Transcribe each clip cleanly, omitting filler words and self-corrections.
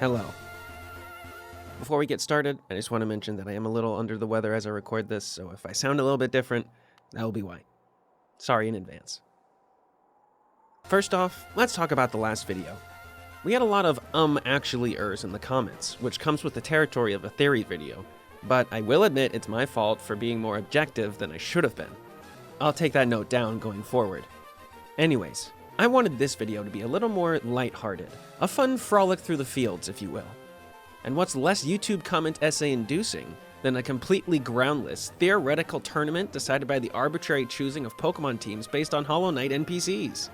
Hello. Before we get started, I just want to mention that I am a little under the weather as I record this, so if I sound a little bit different, that will be why. Sorry in advance. First off, let's talk about the last video. We had a lot of actually-ers in the comments, which comes with the territory of a theory video, but I will admit it's my fault for being more objective than I should have been. I'll take that note down going forward. Anyways, I wanted this video to be a little more lighthearted, a fun frolic through the fields, if you will. And what's less YouTube comment essay inducing than a completely groundless, theoretical tournament decided by the arbitrary choosing of Pokemon teams based on Hollow Knight NPCs?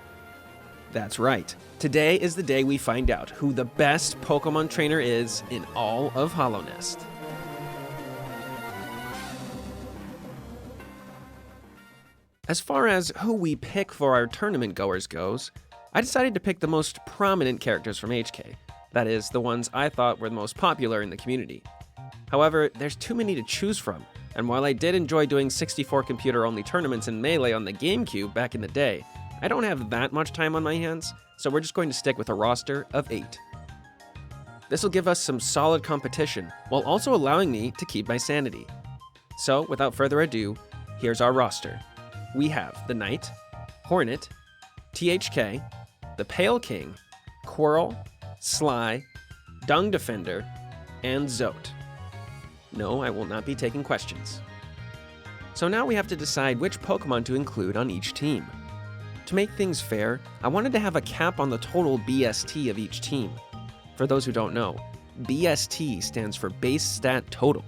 That's right. Today is the day we find out who the best Pokemon trainer is in all of Hallownest. As far as who we pick for our tournament goers goes, I decided to pick the most prominent characters from HK. That is, the ones I thought were the most popular in the community. However, there's too many to choose from, and while I did enjoy doing 64 computer-only tournaments in Melee on the GameCube back in the day, I don't have that much time on my hands, so we're just going to stick with a roster of 8. This will give us some solid competition, while also allowing me to keep my sanity. So, without further ado, here's our roster. We have the Knight, Hornet, THK, the Pale King, Quirrell, Sly, Dung Defender, and Zote. No, I will not be taking questions. So now we have to decide which Pokemon to include on each team. To make things fair, I wanted to have a cap on the total BST of each team. For those who don't know, BST stands for Base Stat Total.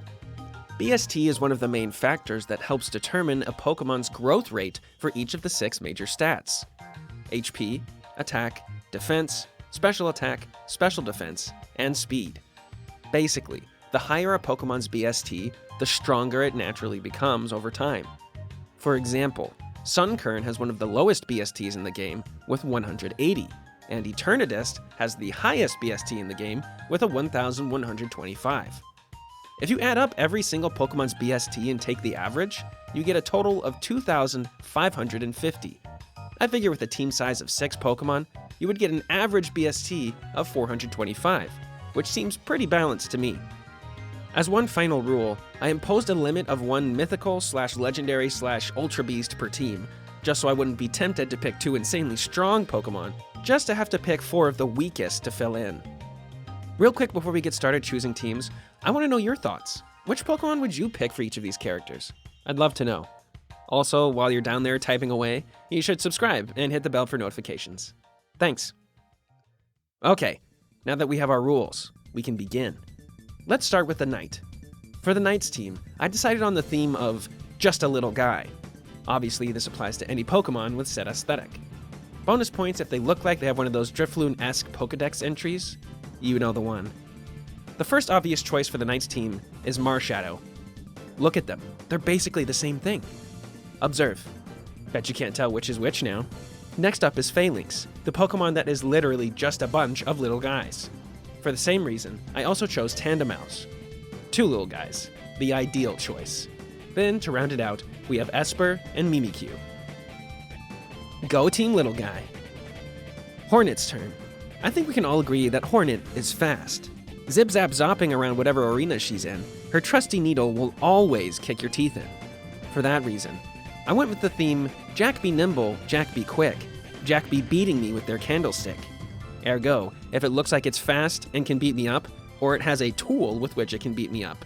BST is one of the main factors that helps determine a Pokemon's growth rate for each of the 6 major stats: HP, Attack, Defense, Special Attack, Special Defense, and Speed. Basically, the higher a Pokemon's BST, the stronger it naturally becomes over time. For example, Sunkern has one of the lowest BSTs in the game with 180, and Eternatus has the highest BST in the game with a 1125. If you add up every single Pokemon's BST and take the average, you get a total of 2,550. I figure with a team size of 6 Pokemon, you would get an average BST of 425, which seems pretty balanced to me. As one final rule, I imposed a limit of 1 mythical/legendary/ultra beast per team, just so I wouldn't be tempted to pick 2 insanely strong Pokemon, just to have to pick 4 of the weakest to fill in. Real quick before we get started choosing teams, I want to know your thoughts. Which Pokemon would you pick for each of these characters? I'd love to know. Also, while you're down there typing away, you should subscribe and hit the bell for notifications. Thanks. Okay, now that we have our rules, we can begin. Let's start with the Knight. For the Knight's team, I decided on the theme of just a little guy. Obviously, this applies to any Pokemon with said aesthetic. Bonus points if they look like they have one of those Drifloon-esque Pokedex entries. You know the one. The first obvious choice for the Knight's team is Marshadow. Look at them, they're basically the same thing. Observe. Bet you can't tell which is which now. Next up is Phalanx, the Pokemon that is literally just a bunch of little guys. For the same reason, I also chose Tandemaus. 2 little guys, the ideal choice. Then, to round it out, we have Esper and Mimikyu. Go Team Little Guy. Hornet's turn. I think we can all agree that Hornet is fast. Zip-zap-zopping around whatever arena she's in, her trusty needle will always kick your teeth in. For that reason, I went with the theme, Jack be nimble, Jack be quick, Jack be beating me with their candlestick. Ergo, if it looks like it's fast and can beat me up, or it has a tool with which it can beat me up.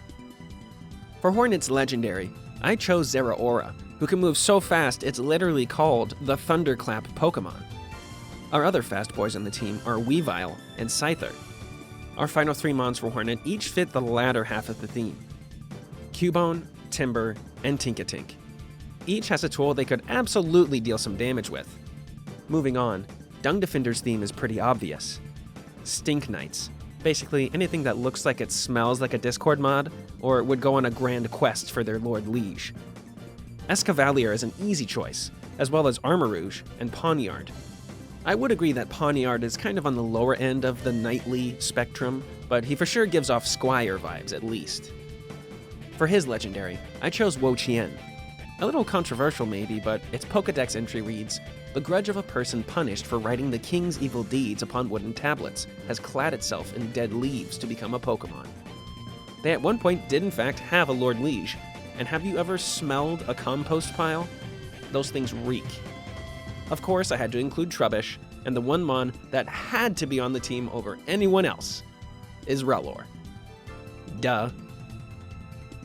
For Hornet's legendary, I chose Zeraora, who can move so fast it's literally called the Thunderclap Pokemon. Our other fast boys on the team are Weavile and Scyther. Our final 3 mons for Hornet each fit the latter half of the theme: Cubone, Timber, and Tinkatink. Each has a tool they could absolutely deal some damage with. Moving on, Dung Defender's theme is pretty obvious. Stink Knights. Basically anything that looks like it smells like a Discord mod, or would go on a grand quest for their Lord Liege. Escavalier is an easy choice, as well as Armarouge and Pawniard. I would agree that Pawniard is kind of on the lower end of the knightly spectrum, but he for sure gives off Squire vibes at least. For his legendary, I chose Wo-Chien. A little controversial maybe, but its Pokédex entry reads, "The grudge of a person punished for writing the king's evil deeds upon wooden tablets has clad itself in dead leaves to become a Pokémon." They at one point did in fact have a Lord Liege, and have you ever smelled a compost pile? Those things reek. Of course, I had to include Trubbish, and the one Mon that had to be on the team over anyone else is Rellor. Duh.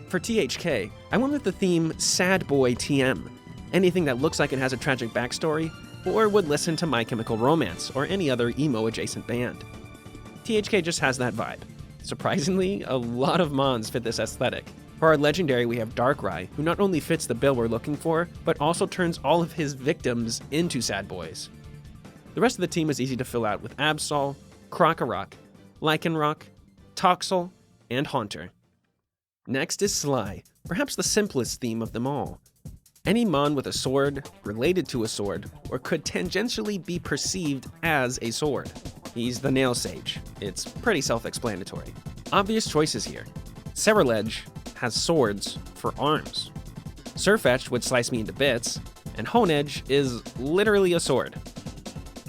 For THK, I went with the theme Sad Boy TM, anything that looks like it has a tragic backstory, or would listen to My Chemical Romance or any other emo-adjacent band. THK just has that vibe. Surprisingly, a lot of Mons fit this aesthetic. For our legendary, we have Darkrai, who not only fits the bill we're looking for, but also turns all of his victims into sad boys. The rest of the team is easy to fill out with Absol, Krokorok, Lycanroc, Toxel, and Haunter. Next is Sly, perhaps the simplest theme of them all. Any Mon with a sword, related to a sword, or could tangentially be perceived as a sword. He's the Nail Sage. It's pretty self-explanatory. Obvious choices here. Cerulege has swords for arms. Sirfetch'd would slice me into bits, and Honedge is literally a sword.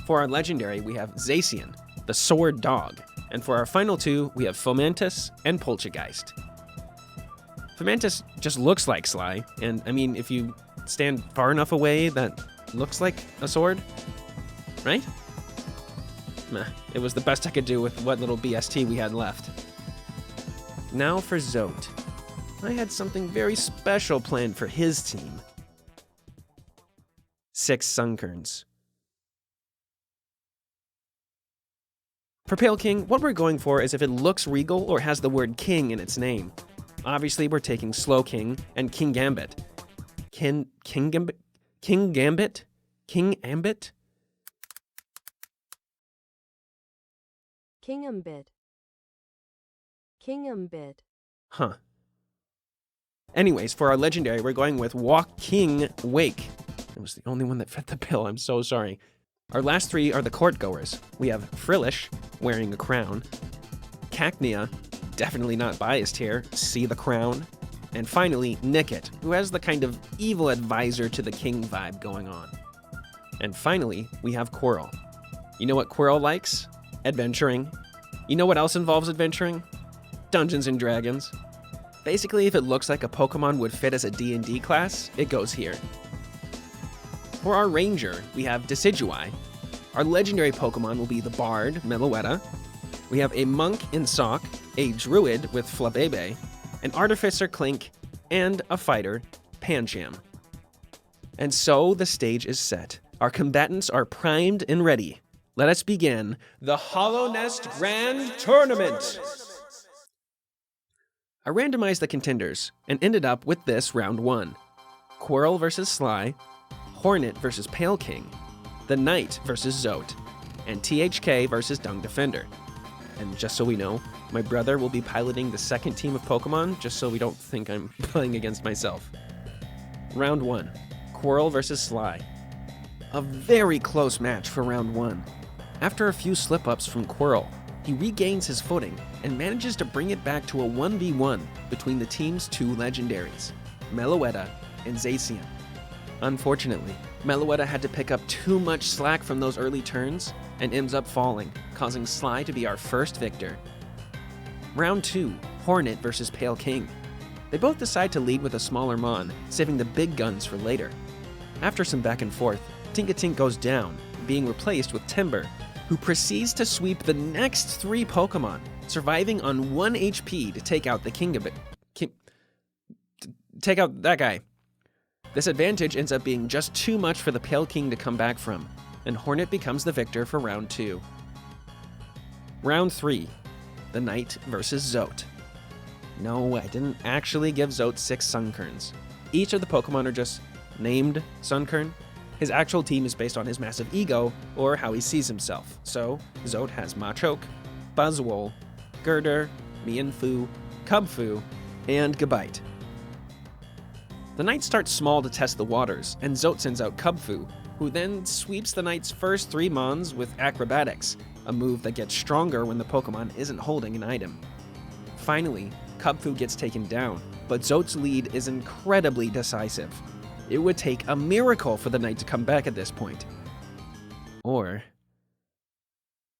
For our legendary, we have Zacian, the sword dog, and for our final two, we have Fomantis and Poltergeist. Fomantis just looks like Sly, and I mean, if you stand far enough away, that looks like a sword, right? Meh, it was the best I could do with what little BST we had left. Now for Zote. I had something very special planned for his team. 6 Sunkerns. For Pale King, what we're going for is if it looks regal or has the word king in its name. Obviously, we're taking Slow King and King Gambit. King Gambit? King Ambit? King Ambit? Huh. Anyways, for our legendary, we're going with Walk King Wake. It was the only one that fit the bill, I'm so sorry. Our last 3 are the court goers. We have Frillish, wearing a crown. Cacnea, definitely not biased here, see the crown. And finally, Nickit, who has the kind of evil advisor to the king vibe going on. And finally, we have Quirrell. You know what Quirrell likes? Adventuring. You know what else involves adventuring? Dungeons and Dragons. Basically, if it looks like a Pokemon would fit as a D&D class, it goes here. For our Ranger, we have Decidueye. Our legendary Pokemon will be the Bard, Meloetta. We have a Monk in Sock, a Druid with Flabebe, an Artificer Clink, and a Fighter, Pancham. And so the stage is set. Our combatants are primed and ready. Let us begin the Hallownest Grand Tournament! I randomized the contenders and ended up with this round 1. Quirrell versus Sly, Hornet versus Pale King, the Knight versus Zote, and THK versus Dung Defender. And just so we know, my brother will be piloting the second team of Pokemon, just so we don't think I'm playing against myself. Round 1, Quirrell versus Sly. A very close match for round 1. After a few slip-ups from Quirrell, he regains his footing and manages to bring it back to a 1v1 between the team's 2 legendaries, Meloetta and Zacian. Unfortunately, Meloetta had to pick up too much slack from those early turns and ends up falling, causing Sly to be our first victor. Round 2, Hornet versus Pale King. They both decide to lead with a smaller Mon, saving the big guns for later. After some back and forth, Tinkatink goes down, being replaced with Timber, who proceeds to sweep the next 3 Pokemon, surviving on 1 HP to take out the take out that guy. This advantage ends up being just too much for the Pale King to come back from, and Hornet becomes the victor for round 2. Round 3, the Knight versus Zote. No, I didn't actually give Zote 6 Sunkerns. Each of the Pokemon are just named Sunkern. His actual team is based on his massive ego, or how he sees himself. So, Zote has Machoke, Buzzwole, Girder, Mienfoo, Cubfoo, and Gabite. The Knight starts small to test the waters, and Zote sends out Cubfoo, who then sweeps the Knight's first 3 Mons with Acrobatics, a move that gets stronger when the Pokemon isn't holding an item. Finally, Cubfoo gets taken down, but Zote's lead is incredibly decisive. It would take a miracle for the knight to come back at this point. Or,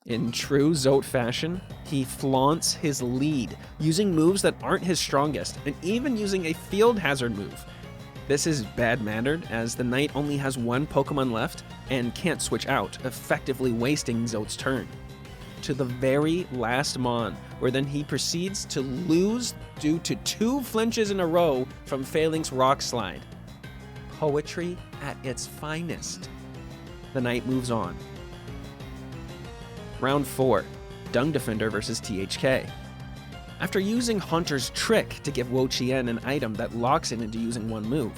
in true Zote fashion, he flaunts his lead, using moves that aren't his strongest, and even using a field hazard move. This is bad-mannered, as the knight only has one Pokemon left and can't switch out, effectively wasting Zote's turn. To the very last Mon, where then he proceeds to lose due to 2 flinches in a row from Failing's Rock Slide. Poetry at its finest. The knight moves on. Round 4, Dung Defender versus THK. After using Haunter's trick to give Wo Chien an item that locks it into using one move,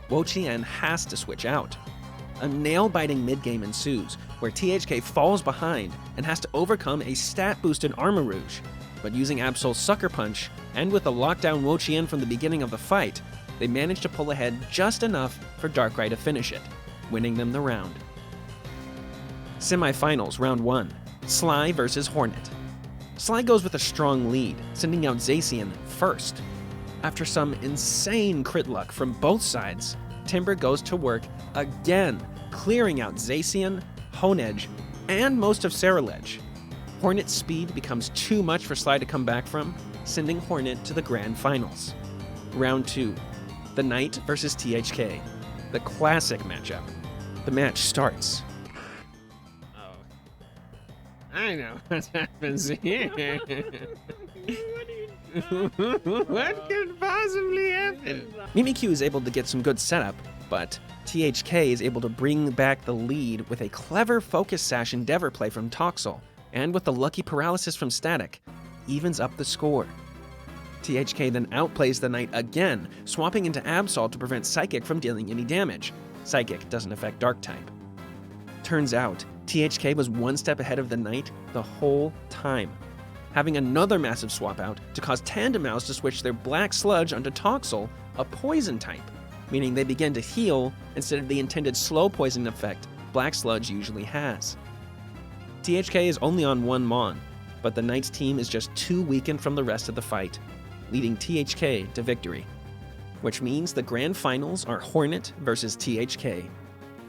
Wo Chien has to switch out. A nail-biting mid-game ensues, where THK falls behind and has to overcome a stat-boosted Armarouge. But using Absol's Sucker Punch, and with a lockdown Wo Chien from the beginning of the fight, they manage to pull ahead just enough for Darkrai to finish it, winning them the round. Semifinals, Round 1, Sly versus Hornet. Sly goes with a strong lead, sending out Zacian first. After some insane crit luck from both sides, Timber goes to work again, clearing out Zacian, Honedge, and most of Ceruledge. Hornet's speed becomes too much for Sly to come back from, sending Hornet to the grand finals. Round 2, the Knight versus THK, the classic matchup. The match starts. I know what happens here. What could possibly happen? Mimikyu is able to get some good setup, but THK is able to bring back the lead with a clever Focus Sash Endeavor play from Toxel, and with the lucky Paralysis from Static, evens up the score. THK then outplays the Knight again, swapping into Absol to prevent Psychic from dealing any damage. Psychic doesn't affect Dark type. Turns out, THK was one step ahead of the Knight the whole time, having another massive swap out to cause Tandemaus to switch their Black Sludge onto Toxel, a poison type, meaning they begin to heal instead of the intended slow poison effect Black Sludge usually has. THK is only on one Mon, but the Knight's team is just too weakened from the rest of the fight, leading THK to victory. Which means the grand finals are Hornet versus THK.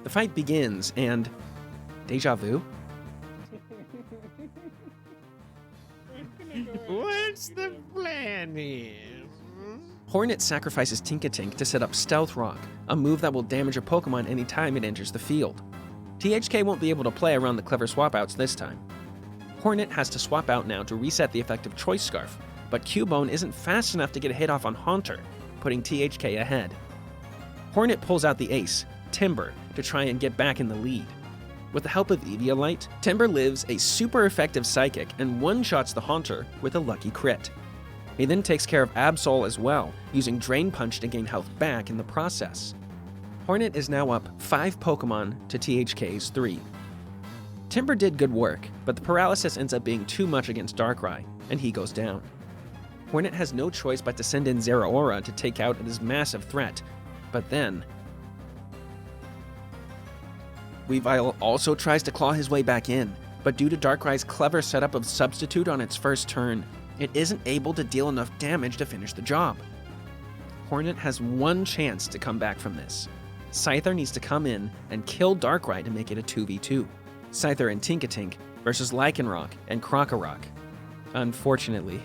The fight begins, and deja vu? What's the plan here? Hornet sacrifices Tinkatink to set up Stealth Rock, a move that will damage a Pokemon anytime it enters the field. THK won't be able to play around the clever swap-outs this time. Hornet has to swap out now to reset the effect of Choice Scarf, but Cubone isn't fast enough to get a hit off on Haunter, putting THK ahead. Hornet pulls out the ace, Timber, to try and get back in the lead. With the help of Eviolite, Timber lives a super effective Psychic and one-shots the Haunter with a lucky crit. He then takes care of Absol as well, using Drain Punch to gain health back in the process. Hornet is now up 5 Pokemon to THK's 3. Timber did good work, but the paralysis ends up being too much against Darkrai, and he goes down. Hornet has no choice but to send in Zeraora to take out his massive threat, but then Weavile also tries to claw his way back in, but due to Darkrai's clever setup of Substitute on its first turn, it isn't able to deal enough damage to finish the job. Hornet has one chance to come back from this. Scyther needs to come in and kill Darkrai to make it a 2v2. Scyther and Tinkatink versus Lycanroc and Krokorok. Unfortunately,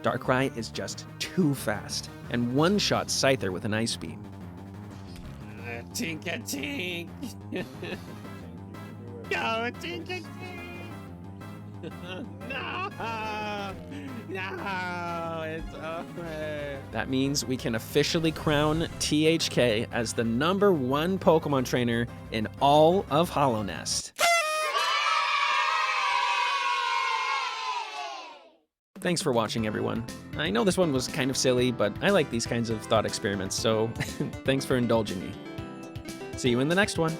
Darkrai is just too fast, and one-shots Scyther with an Ice Beam. Tink-a-tink! Go, Tink-a-tink! No! No! It's over! That means we can officially crown THK as the #1 Pokemon trainer in all of Hallownest. Thanks for watching, everyone. I know this one was kind of silly, but I like these kinds of thought experiments, so thanks for indulging me. See you in the next one.